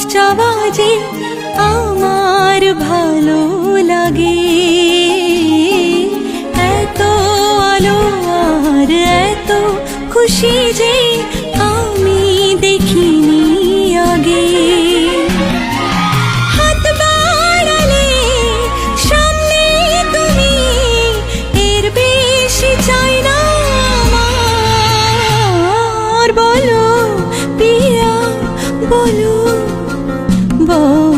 চাওয়া যে আমার ভালো লাগে। এত আলো আর এত খুশি যে আমি দেখিনি আগে। হাত বাড়ালে সামনে তুমি, এর বেশি চাই না আমার। বলো পিয়া বলো বলো।